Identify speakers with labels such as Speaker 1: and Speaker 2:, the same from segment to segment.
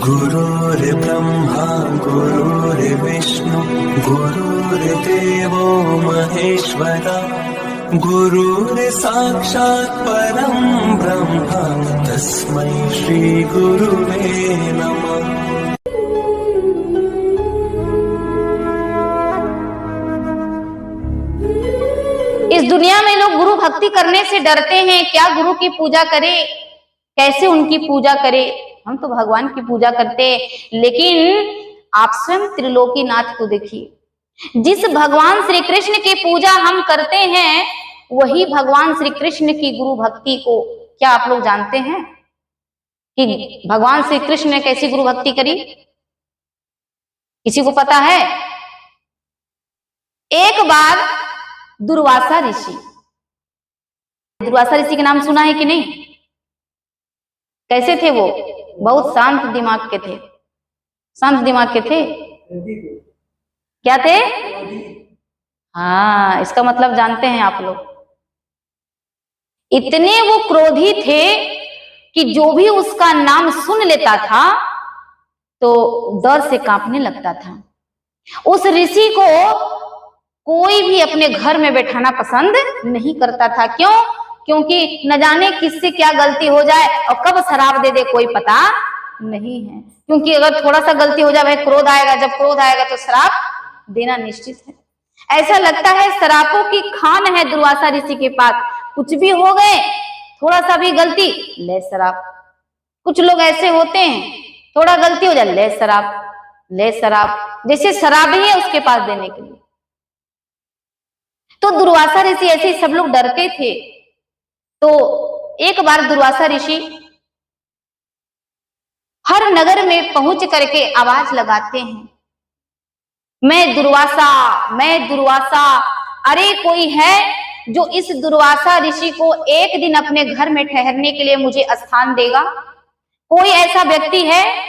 Speaker 1: गुरुर्ब्रह्मा गुरुर्विष्णु गुरुर्देवो महेश्वरा गुरुर्साक्षात् परं ब्रह्म तस्मै श्री गुरुवे नमः।
Speaker 2: इस दुनिया में लोग गुरु भक्ति करने से डरते हैं। क्या गुरु की पूजा करें, कैसे उनकी पूजा करें? हम तो भगवान की पूजा करते हैं, लेकिन आप स्वयं त्रिलोकीनाथ को देखिए। जिस भगवान श्री कृष्ण की पूजा हम करते हैं, वही भगवान श्री कृष्ण की गुरु भक्ति को, क्या आप लोग जानते हैं कि भगवान श्री कृष्ण ने कैसी गुरु भक्ति करी? किसी को पता है? एक बार दुर्वासा ऋषि, दुर्वासा ऋषि के नाम सुना है कि नहीं? कैसे थे वो? बहुत शांत दिमाग के थे। शांत दिमाग के थे। क्या थे? हाँ, इसका मतलब जानते हैं आप लोग। इतने वो क्रोधी थे कि जो भी उसका नाम सुन लेता था तो डर से कांपने लगता था। उस ऋषि को कोई भी अपने घर में बैठाना पसंद नहीं करता था। क्यों? क्योंकि न जाने किससे क्या गलती हो जाए और कब शराब दे दे कोई पता नहीं है। क्योंकि अगर थोड़ा सा गलती हो जाए, वह क्रोध आएगा, जब क्रोध आएगा तो शराब देना निश्चित है। ऐसा लगता है शराबों की खान है दुर्वासा ऋषि के पास। कुछ भी हो गए, थोड़ा सा भी गलती, ले शराब। कुछ लोग ऐसे होते हैं, थोड़ा गलती हो जाए, ले शराब, ले शराब, जैसे शराब ही है उसके पास देने के लिए। तो दुर्वासा ऋषि ऐसे ही सब लोग डरते थे। तो एक बार दुर्वासा ऋषि हर नगर में पहुंच करके आवाज लगाते हैं, मैं दुर्वासा, मैं दुर्वासा। अरे कोई है जो इस दुर्वासा ऋषि को एक दिन अपने घर में ठहरने के लिए मुझे स्थान देगा? कोई ऐसा व्यक्ति है?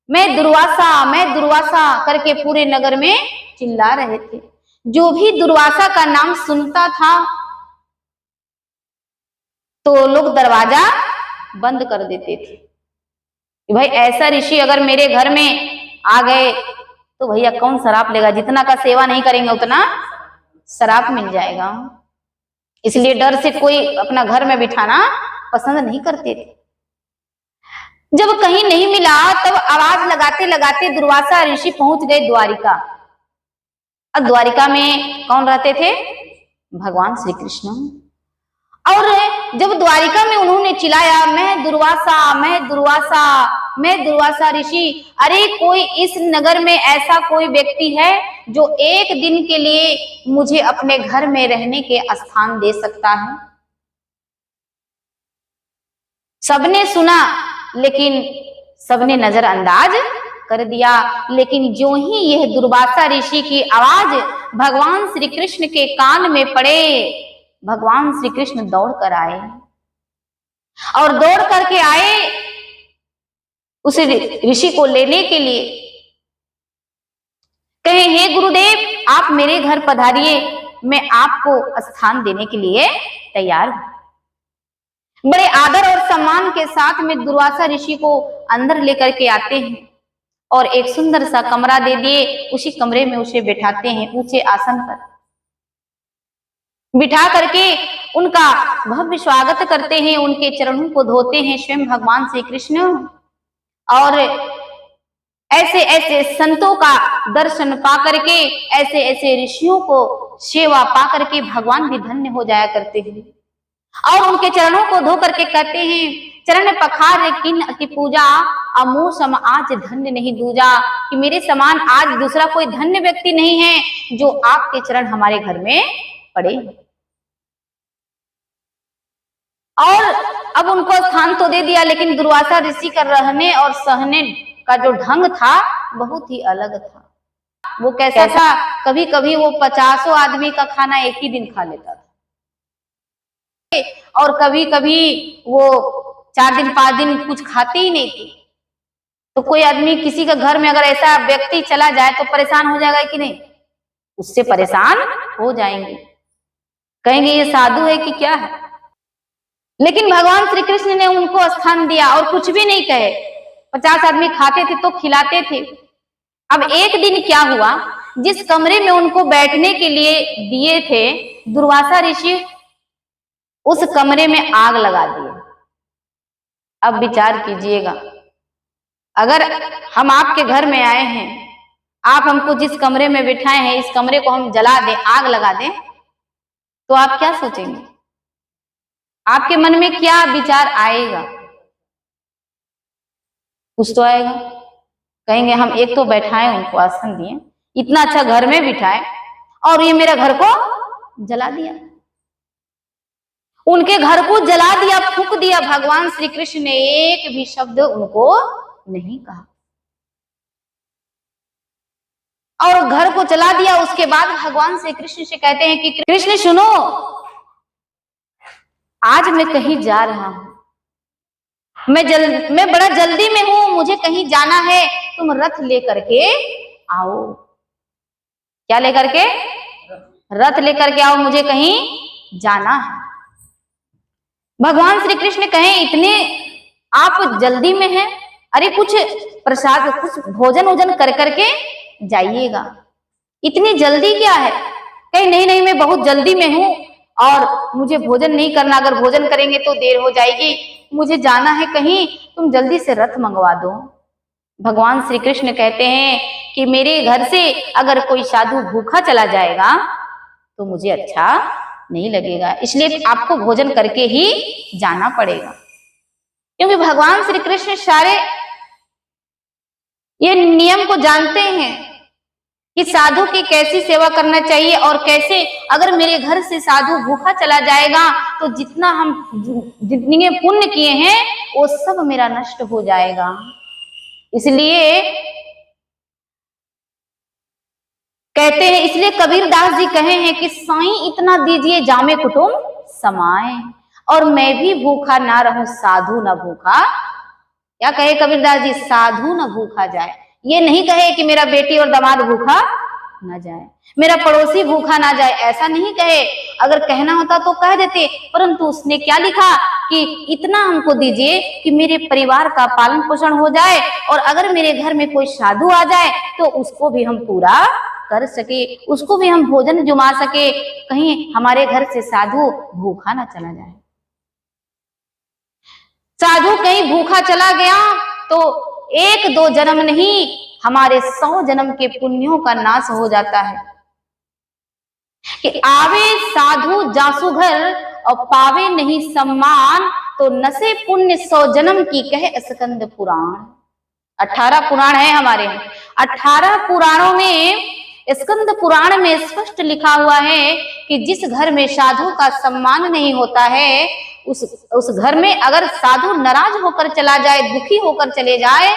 Speaker 2: मैं दुर्वासा, मैं दुर्वासा करके पूरे नगर में चिल्ला रहे थे। जो भी दुर्वासा का नाम सुनता था तो लोग दरवाजा बंद कर देते थे कि भाई ऐसा ऋषि अगर मेरे घर में आ गए तो भैया कौन शराब लेगा? जितना का सेवा नहीं करेंगे उतना शराब मिल जाएगा। इसलिए डर से कोई अपना घर में बिठाना पसंद नहीं करते थे। जब कहीं नहीं मिला तब आवाज लगाते लगाते दुर्वासा ऋषि पहुंच गए द्वारिका। अब द्वारिका में कौन रहते थे? भगवान श्री कृष्ण। और जब द्वारिका में उन्होंने चिल्लाया, मैं दुर्वासा, मैं दुर्वासा, मैं दुर्वासा ऋषि, अरे कोई इस नगर में ऐसा कोई व्यक्ति है जो एक दिन के लिए मुझे अपने घर में रहने के स्थान दे सकता है? सबने सुना लेकिन सबने नजरअंदाज कर दिया। लेकिन जो ही यह दुर्वासा ऋषि की आवाज भगवान श्री कृष्ण के कान में पड़े, भगवान श्री कृष्ण दौड़ कर आए और दौड़ करके आए उस ऋषि को लेने के लिए। कहे, हे गुरुदेव, आप मेरे घर पधारिए, मैं आपको स्थान देने के लिए तैयार हूं। बड़े आदर और सम्मान के साथ में दुर्वासा ऋषि को अंदर लेकर के आते हैं और एक सुंदर सा कमरा दे दिए। उसी कमरे में उसे बिठाते हैं, ऊंचे आसन पर बिठा करके उनका भव्य स्वागत करते हैं, उनके चरणों को धोते हैं स्वयं भगवान श्री कृष्ण। और ऐसे ऐसे संतों का दर्शन पा करके, ऐसे ऐसे ऋषियों को सेवा पा करके भगवान भी धन्य हो जाया करते हैं। और उनके चरणों को धो करके कहते हैं, चरण पखार किन अति पूजा, अमो सम आज धन्य नहीं दूजा। कि मेरे समान आज दूसरा कोई धन्य व्यक्ति नहीं है जो आपके चरण हमारे घर में पड़े। और अब उनको स्थान तो दे दिया, लेकिन दुर्वासा ऋषि का रहने और सहने का जो ढंग था बहुत ही अलग था। वो कैसा था? कभी कभी वो 50 आदमी का खाना एक ही दिन खा लेता था, और कभी कभी वो 4 दिन 5 दिन कुछ खाते ही नहीं थे। तो कोई आदमी किसी का घर में अगर ऐसा व्यक्ति चला जाए तो परेशान हो जाएगा कि नहीं? उससे परेशान हो जाएंगे, कहेंगे ये साधु है कि क्या है। लेकिन भगवान श्री कृष्ण ने उनको स्थान दिया और कुछ भी नहीं कहे। 50 आदमी खाते थे तो खिलाते थे। अब एक दिन क्या हुआ, जिस कमरे में उनको बैठने के लिए दिए थे, दुर्वासा ऋषि उस कमरे में आग लगा दिए। अब विचार कीजिएगा, अगर हम आपके घर में आए हैं, आप हमको जिस कमरे में बिठाए हैं, इस कमरे को हम जला दें, आग लगा दें, तो आप क्या सोचेंगे? आपके मन में क्या विचार आएगा? कुछ तो आएगा। कहेंगे हम एक तो बैठाए, उनको आसन दिए, इतना अच्छा घर में बिठाए, और ये मेरा घर को जला दिया। उनके घर को जला दिया, फूंक दिया। भगवान श्री कृष्ण ने एक भी शब्द उनको नहीं कहा और घर को जला दिया। उसके बाद भगवान श्री कृष्ण से कहते हैं कि कृष्ण सुनो, आज मैं कहीं जा रहा हूं, मैं बड़ा जल्दी में हूं, मुझे कहीं जाना है, तुम रथ लेकर के आओ। क्या लेकर के? रथ लेकर के आओ, मुझे कहीं जाना है। भगवान श्री कृष्ण कहें इतने आप जल्दी में हैं? अरे कुछ प्रसाद, कुछ भोजन वोजन कर करके जाइएगा, इतनी जल्दी क्या है? कहीं नहीं नहीं, मैं बहुत जल्दी में हूं और मुझे भोजन नहीं करना, अगर भोजन करेंगे तो देर हो जाएगी, मुझे जाना है कहीं, तुम जल्दी से रथ मंगवा दो। भगवान श्री कृष्ण कहते हैं कि मेरे घर से अगर कोई साधु भूखा चला जाएगा तो मुझे अच्छा नहीं लगेगा, इसलिए आपको भोजन करके ही जाना पड़ेगा। क्योंकि भगवान श्री कृष्ण सारे ये नियम को जानते हैं कि साधु की कैसी सेवा करना चाहिए, और कैसे अगर मेरे घर से साधु भूखा चला जाएगा तो जितने पुण्य किए हैं वो सब मेरा नष्ट हो जाएगा। इसलिए कहते हैं, इसलिए कबीरदास जी कहे हैं कि साईं इतना दीजिए जामे कुटुंब समाए, और मैं भी भूखा ना रहूं, साधु न भूखा। क्या कहे कबीरदास जी? साधु न भूखा जाए। ये नहीं कहे कि मेरा बेटी और दामाद भूखा ना जाए, मेरा पड़ोसी भूखा ना जाए, ऐसा नहीं कहे। अगर कहना होता तो कह देते, परंतु उसने क्या लिखा कि इतना हमको दीजिए कि मेरे परिवार का पालन पोषण हो जाए, और अगर मेरे घर में कोई साधु आ जाए तो उसको भी हम पूरा कर सके, उसको भी हम भोजन जुमा सके, कहीं हमारे घर से साधु भूखा ना चला जाए। साधु कहीं भूखा चला गया तो 1-2 जन्म नहीं, हमारे 100 जन्म के पुण्यों का नाश हो जाता है। कि आवे साधु जासु घर और पावे नहीं सम्मान, तो नसे पुण्य 100 जन्म की कहे स्कंद पुराण। 18 पुराण है हमारे, 18 पुराणों में स्कंद पुराण में स्पष्ट लिखा हुआ है कि जिस घर में साधु का सम्मान नहीं होता है, उस घर में अगर साधु नाराज होकर चला जाए, दुखी होकर चले जाए,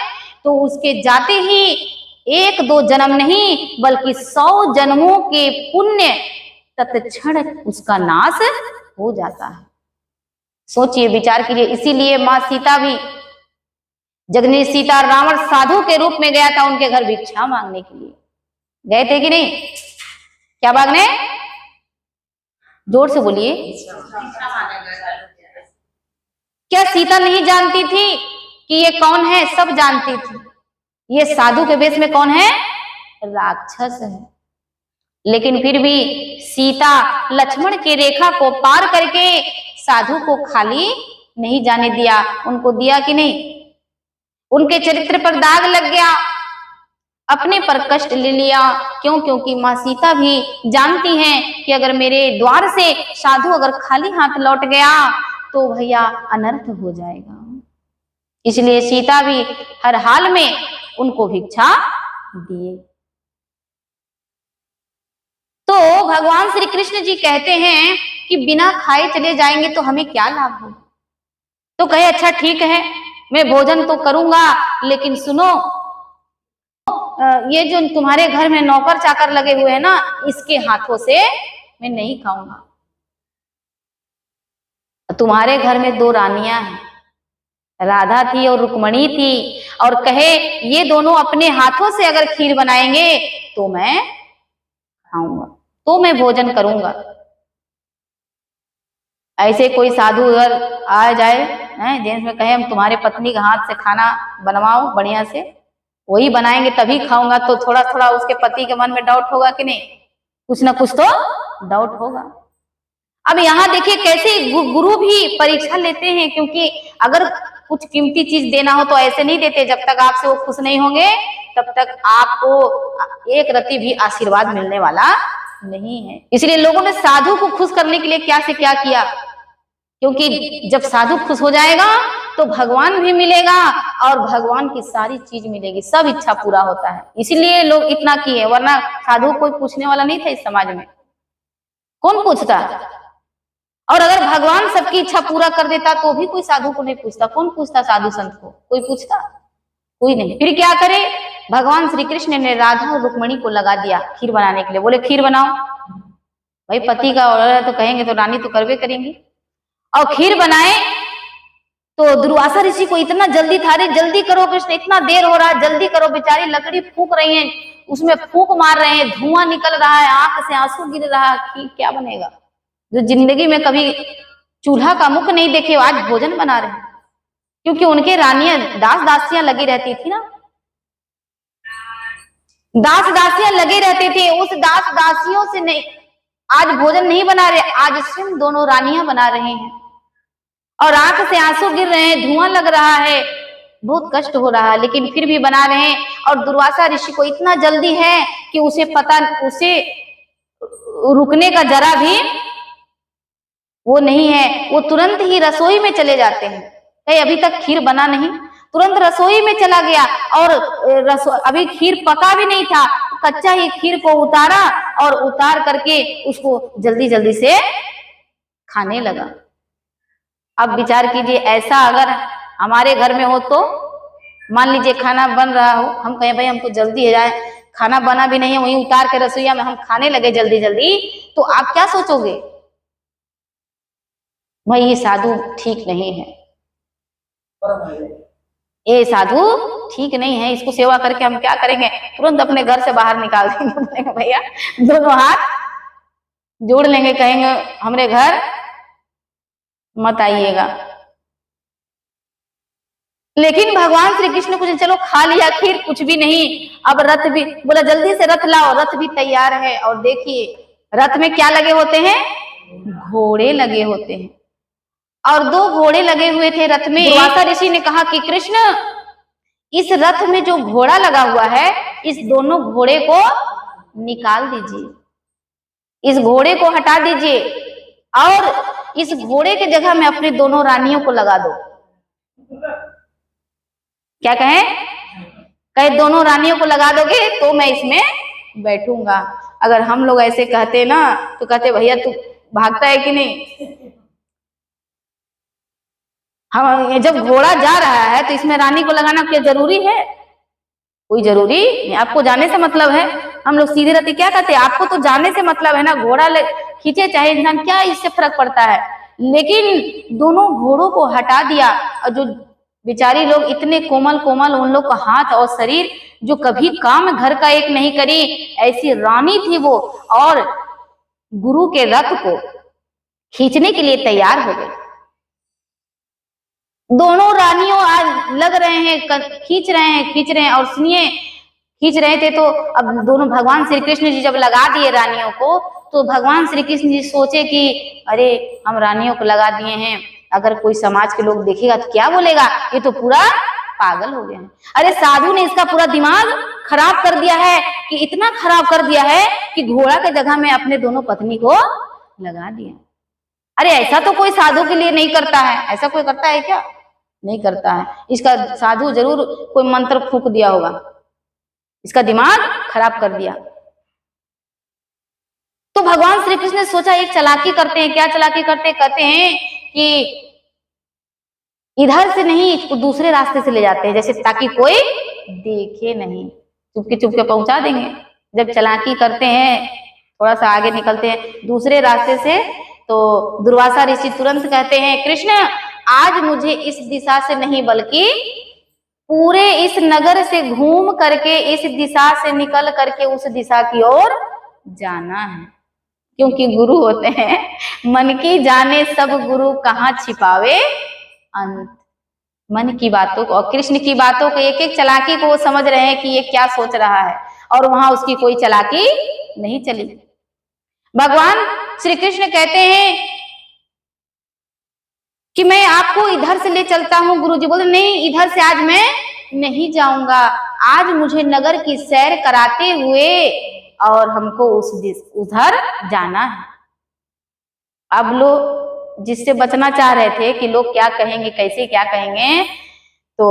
Speaker 2: तो उसके जाते ही 1-2 जन्म नहीं बल्कि 100 जन्मों के पुण्य तत्क्षण उसका नाश हो जाता है। सोचिए, विचार कीजिए। इसीलिए माँ सीता भी, जगनी सीता, रावण साधु के रूप में गया था उनके घर भिक्षा मांगने के लिए। गए थे कि नहीं? क्या मांगने? जोर से बोलिए। क्या सीता नहीं जानती थी कि ये कौन है? सब जानती थी। ये साधु के वेश में कौन है? राक्षस है। लेकिन फिर भी सीता लक्ष्मण की रेखा को पार करके साधु को खाली नहीं जाने दिया। उनको दिया कि नहीं? उनके चरित्र पर दाग लग गया, अपने पर कष्ट ले लिया। क्यों? क्योंकि माँ सीता भी जानती हैं कि अगर मेरे द्वार से साधु अगर खाली हाथ लौट गया तो भैया अनर्थ हो जाएगा। इसलिए सीता भी हर हाल में उनको भिक्षा दिए। तो भगवान श्री कृष्ण जी कहते हैं कि बिना खाए चले जाएंगे तो हमें क्या लाभ हो? तो कहे अच्छा ठीक है, मैं भोजन तो करूंगा, लेकिन सुनो, ये जो तुम्हारे घर में नौकर चाकर लगे हुए हैं ना, इसके हाथों से मैं नहीं खाऊंगा। तुम्हारे घर में 2 रानियां हैं, राधा थी और रुक्मणी थी, और कहे ये दोनों अपने हाथों से अगर खीर बनाएंगे तो मैं खाऊंगा, तो मैं भोजन करूंगा। ऐसे कोई साधु अगर आ जाए हैं जेंट्स में कहे हम तुम्हारे पत्नी के हाथ से खाना बनवाओ बढ़िया से, वही बनाएंगे तभी खाऊंगा, तो थोड़ा थोड़ा उसके पति के मन में डाउट होगा कि नहीं, कुछ ना कुछ तो डाउट होगा। अब यहाँ देखिए कैसे गुरु भी परीक्षा लेते हैं, क्योंकि अगर कुछ कीमती चीज देना हो तो ऐसे नहीं देते, जब तक आपसे वो खुश नहीं होंगे तब तक आपको एक रत्ती भी आशीर्वाद मिलने वाला नहीं है। इसलिए लोगों ने साधु को खुश करने के लिए क्या से क्या किया, क्योंकि जब साधु खुश हो जाएगा तो भगवान भी मिलेगा और भगवान की सारी चीज मिलेगी, सब इच्छा पूरा होता है। इसीलिए लोग इतना किए, वरना साधु कोई पूछने वाला नहीं था इस समाज में, कौन पूछता। और अगर भगवान सबकी इच्छा पूरा कर देता तो भी कोई साधु को नहीं पूछता, कौन पूछता साधु संत को, कोई पूछता, कोई नहीं। फिर क्या करे, भगवान श्री कृष्ण ने राधा और रुक्मणी को लगा दिया खीर बनाने के लिए, बोले खीर बनाओ। भाई पति का ऑर्डर है तो कहेंगे तो रानी तो करवे करेंगी। और खीर बनाए तो दुर्वासा ऋषि को इतना जल्दी था, रे जल्दी करो कृष्ण, इतना देर हो रहा है, जल्दी करो। बेचारी लकड़ी फूंक रही है, उसमें फूंक मार रहे हैं, धुआं निकल रहा है, आंख से आंसू गिर रहा है, खीर क्या बनेगा। जो जिंदगी में कभी चूल्हा का मुख नहीं देखे आज भोजन बना रहे हैं, क्योंकि उनके रानियां दास दासियां लगी रहती थी ना, दास दासियां लगे रहते थे, उस दास दासियों से नहीं आज भोजन नहीं बना रहे, आज स्वयं दोनों रानियां बना रहे हैं और आंख से आंसू गिर रहे हैं, धुआं लग रहा है, बहुत कष्ट हो रहा है, लेकिन फिर भी बना रहे हैं। और दुर्वासा ऋषि को इतना जल्दी है कि उसे रुकने का जरा भी वो नहीं है, वो तुरंत ही रसोई में चले जाते हैं। कहीं अभी तक खीर बना नहीं, तुरंत रसोई में चला गया और अभी खीर पका भी नहीं था, कच्चा ही खीर को उतारा और उतार करके उसको जल्दी जल्दी से खाने लगा। अब विचार कीजिए, ऐसा अगर हमारे घर में हो तो मान लीजिए खाना बन रहा हो, हम कहें भाई हमको जल्दी है जाए, खाना बना भी नहीं है, वहीं उतार के रसोईया में हम खाने लगे जल्दी जल्दी, तो आप क्या सोचोगे, भाई ये साधु ठीक नहीं है, ये साधु ठीक नहीं है, इसको सेवा करके हम क्या करेंगे, तुरंत अपने घर से बाहर निकाल देंगे, भैया दोनों हाथ जोड़ लेंगे, कहेंगे हमारे घर मत आइएगा। लेकिन भगवान श्री कृष्ण को चलो खा लिया खीर, कुछ भी नहीं। अब रथ भी बोला जल्दी से रथ लाओ, रथ भी तैयार है। और देखिए रथ में क्या लगे होते हैं, घोड़े लगे होते हैं, और 2 घोड़े लगे हुए थे रथ में। दुर्वासा ऋषि ने कहा कि कृष्ण इस रथ में जो घोड़ा लगा हुआ है, इस दोनों घोड़े को निकाल दीजिए, इस घोड़े को हटा दीजिए और इस घोड़े के जगह में अपनी दोनों रानियों को लगा दो। क्या कहें, कहे दोनों रानियों को लगा दोगे तो मैं इसमें बैठूंगा। अगर हम लोग ऐसे कहते ना तो कहते भैया तू भागता है कि नहीं, हम जब घोड़ा जा रहा है तो इसमें रानी को लगाना क्या जरूरी है, कोई जरूरी नहीं। आपको जाने से मतलब है, हम लोग सीधे रहते क्या कहते हैं, आपको तो जाने से मतलब है ना, घोड़ा खींचे चाहे इंसान, क्या इससे फर्क पड़ता है। लेकिन दोनों घोड़ों को हटा दिया, और जो बेचारी लोग इतने कोमल कोमल, उन लोग का हाथ और शरीर जो कभी काम घर का एक नहीं करी, ऐसी रानी थी वो, और गुरु के रथ को खींचने के लिए तैयार हो गई। दोनों रानियों आज लग रहे हैं, खींच रहे हैं। और सुनिए खींच रहे थे तो अब दोनों भगवान श्री कृष्ण जी जब लगा दिए रानियों को, तो भगवान श्री कृष्ण जी सोचे कि अरे हम रानियों को लगा दिए हैं, अगर कोई समाज के लोग देखेगा तो क्या बोलेगा, ये तो पूरा पागल हो गए हैं। अरे साधु ने इसका पूरा दिमाग खराब कर दिया है, कि इतना खराब कर दिया है कि घोड़ा के जगह में अपने दोनों पत्नी को लगा दिया। अरे ऐसा तो कोई साधु के लिए नहीं करता है, ऐसा कोई करता है क्या, नहीं करता है। इसका साधु जरूर कोई मंत्र फूंक दिया होगा, इसका दिमाग खराब कर दिया। तो भगवान श्री कृष्ण ने सोचा एक चालाकी करते हैं। क्या चालाकी करते हैं, कहते हैं कि इधर से नहीं, इसको दूसरे रास्ते से ले जाते हैं, जैसे ताकि कोई देखे नहीं, चुपके चुपके पहुंचा देंगे। जब चालाकी करते हैं थोड़ा सा आगे निकलते हैं दूसरे रास्ते से, तो दुर्वासा ऋषि तुरंत कहते हैं कृष्ण आज मुझे इस दिशा से नहीं बल्कि पूरे इस नगर से घूम करके इस दिशा से निकल करके उस दिशा की ओर जाना है। क्योंकि गुरु होते हैं मन की जाने सब गुरु कहाँ छिपावे अंत। मन की बातों को और कृष्ण की बातों को, एक एक चालाकी को वो समझ रहे हैं कि ये क्या सोच रहा है, और वहां उसकी कोई चालाकी नहीं चली। भगवान श्री कृष्ण कहते हैं कि मैं आपको इधर से ले चलता हूँ। गुरुजी बोले नहीं, इधर से आज मैं नहीं जाऊंगा, आज मुझे नगर की सैर कराते हुए और हमको उधर जाना है। अब लोग जिससे बचना चाह रहे थे कि लोग क्या कहेंगे, कैसे क्या कहेंगे, तो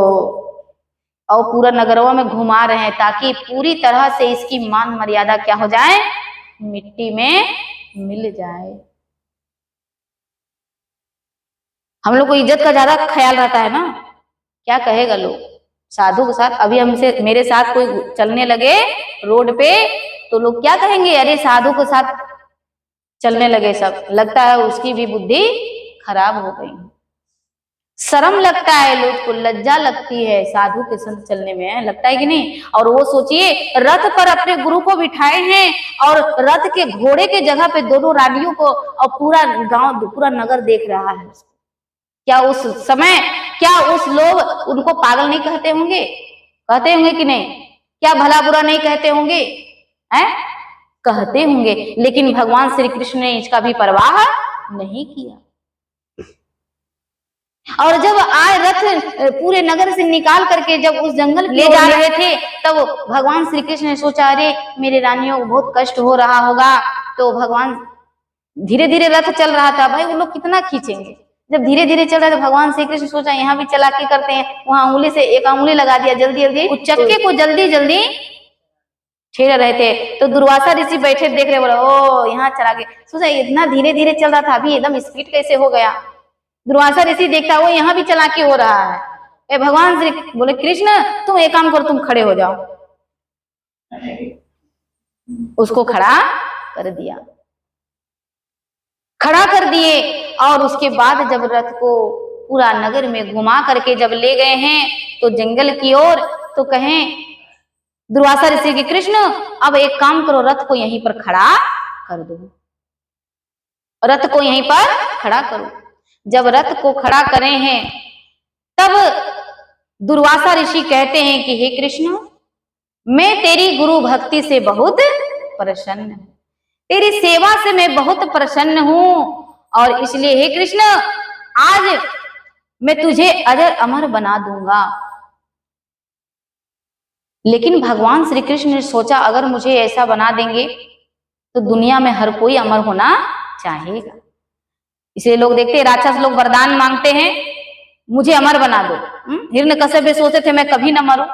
Speaker 2: और पूरा नगरों में घुमा रहे हैं ताकि पूरी तरह से इसकी मान मर्यादा क्या हो जाए, मिट्टी में मिल जाए। हम लोग को इज्जत का ज्यादा ख्याल रहता है ना, क्या कहेगा लोग साधु के साथ। अभी हमसे मेरे साथ कोई चलने लगे रोड पे तो लोग क्या कहेंगे, अरे साधु के साथ चलने लगे सब, लगता है उसकी भी बुद्धि खराब हो गई। शर्म लगता है लोग को, लज्जा लगती है साधु के संग चलने में, लगता है कि नहीं। और वो सोचिए रथ पर अपने गुरु को बिठाए हैं और रथ के घोड़े के जगह पे दोनों रानियों को और पूरा गांव पूरा नगर देख रहा है। क्या उस समय क्या उस लोग उनको पागल नहीं कहते होंगे? कहते होंगे कि नहीं? क्या भला बुरा नहीं कहते होंगे? हैं? कहते होंगे। लेकिन भगवान श्री कृष्ण ने इसका भी परवाह नहीं किया। और जब आए रथ पूरे नगर से निकाल करके जब उस जंगल ले जा रहे थे, तब भगवान श्री कृष्ण ने सोचा अरे मेरे रानियों को बहुत कष्ट हो रहा होगा। तो भगवान धीरे धीरे रथ चल रहा था, भाई वो लोग कितना खींचेंगे। जब धीरे धीरे चल रहा था, भगवान श्री कृष्ण सोचा यहाँ भी चालाकी करते हैं, वहां उंगली से एक उंगली लगा दिया, जल्दी जल्दी उस चक्के को जल्दी जल्दी ठेल रहे थे। तो दुर्वासा ऋषि बैठे देख रहे, बोला ओ यहाँ चला गया। सोचा इतना धीरे धीरे चल रहा था, अभी एकदम स्पीड कैसे हो गया। दुर्वासा ऋषि देखता वो यहाँ भी चालाकी हो रहा है। ए भगवान श्री बोले कृष्ण तुम एक काम करो, तुम खड़े हो जाओ। उसको खड़ा कर दिया, खड़ा कर दिए। और उसके बाद जब रथ को पूरा नगर में घुमा करके जब ले गए हैं तो जंगल की ओर, तो कहें दुर्वासा ऋषि की कृष्ण अब एक काम करो, रथ को यहीं पर खड़ा कर दो, रथ को यहीं पर खड़ा करो। जब रथ को खड़ा करे हैं तब दुर्वासा ऋषि कहते हैं कि हे कृष्ण मैं तेरी गुरु भक्ति से बहुत प्रसन्न हूं, तेरी सेवा से मैं बहुत प्रसन्न हूं, और इसलिए हे कृष्ण आज मैं तुझे अजर अमर बना दूंगा। लेकिन भगवान श्री कृष्ण ने सोचा अगर मुझे ऐसा बना देंगे तो दुनिया में हर कोई अमर होना चाहेगा। इसलिए लोग देखते हैं राक्षस लोग वरदान मांगते हैं, मुझे अमर बना दो। हिरण्यकश्यप भी सोचते थे मैं कभी ना मरूं।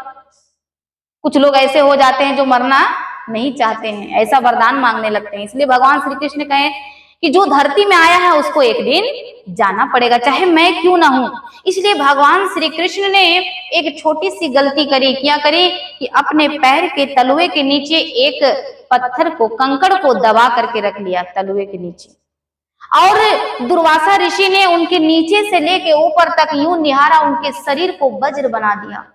Speaker 2: कुछ लोग ऐसे हो जाते हैं जो मरना नहीं चाहते हैं, ऐसा वरदान मांगने लगते हैं। इसलिए भगवान श्री कृष्ण कहे कि जो धरती में आया है उसको एक दिन जाना पड़ेगा, चाहे मैं क्यों ना हूं। इसलिए भगवान श्री कृष्ण ने एक छोटी सी गलती करी। क्या करी कि अपने पैर के तलुए के नीचे एक पत्थर को, कंकड़ को दबा करके रख लिया तलुए के नीचे, और दुर्वासा ऋषि ने उनके नीचे से लेके ऊपर तक यूं निहारा, उनके शरीर को वज्र बना दिया,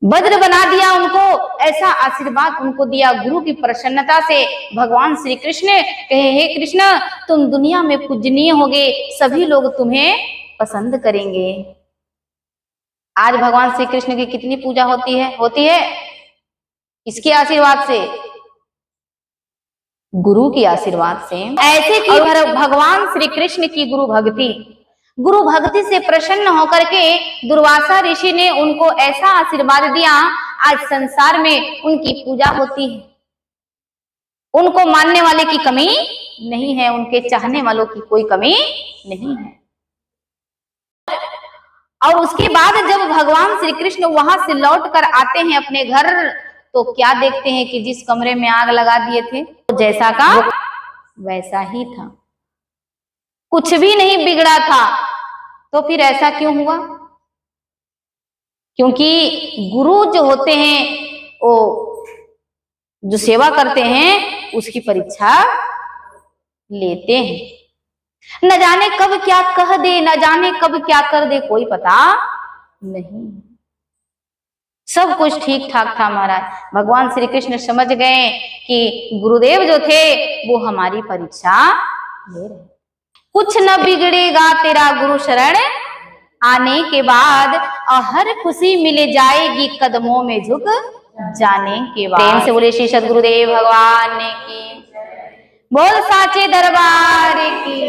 Speaker 2: वज्र बना दिया उनको। ऐसा आशीर्वाद उनको दिया गुरु की प्रसन्नता से। भगवान श्री कृष्ण कहे हे कृष्ण तुम दुनिया में पूजनीय होगे, सभी लोग तुम्हें पसंद करेंगे। आज भगवान श्री कृष्ण की कितनी पूजा होती है इसके आशीर्वाद से, गुरु की आशीर्वाद से। ऐसे की भगवान श्री कृष्ण की गुरु भक्ति से प्रसन्न होकर के दुर्वासा ऋषि ने उनको ऐसा आशीर्वाद दिया, आज संसार में उनकी पूजा होती है, उनको मानने वाले की कमी नहीं है, उनके चाहने वालों की कोई कमी नहीं है। और उसके बाद जब भगवान श्री कृष्ण वहां से लौट कर आते हैं अपने घर, तो क्या देखते हैं कि जिस कमरे में आग लगा दिए थे जैसा का वैसा ही था, कुछ भी नहीं बिगड़ा था। तो फिर ऐसा क्यों हुआ? क्योंकि गुरु जो होते हैं वो जो सेवा करते हैं उसकी परीक्षा लेते हैं। न जाने कब क्या कह दे, न जाने कब क्या कर दे, कोई पता नहीं। सब कुछ ठीक ठाक था महाराज। भगवान श्री कृष्ण समझ गए कि गुरुदेव जो थे वो हमारी परीक्षा ले रहे। कुछ न बिगड़ेगा तेरा गुरु शरण आने के बाद, और हर खुशी मिल जाएगी कदमों में झुक जाने के बाद। प्रेम से बोले श्री सद्गुरुदेव भगवान की, बोल साचे दरबार की।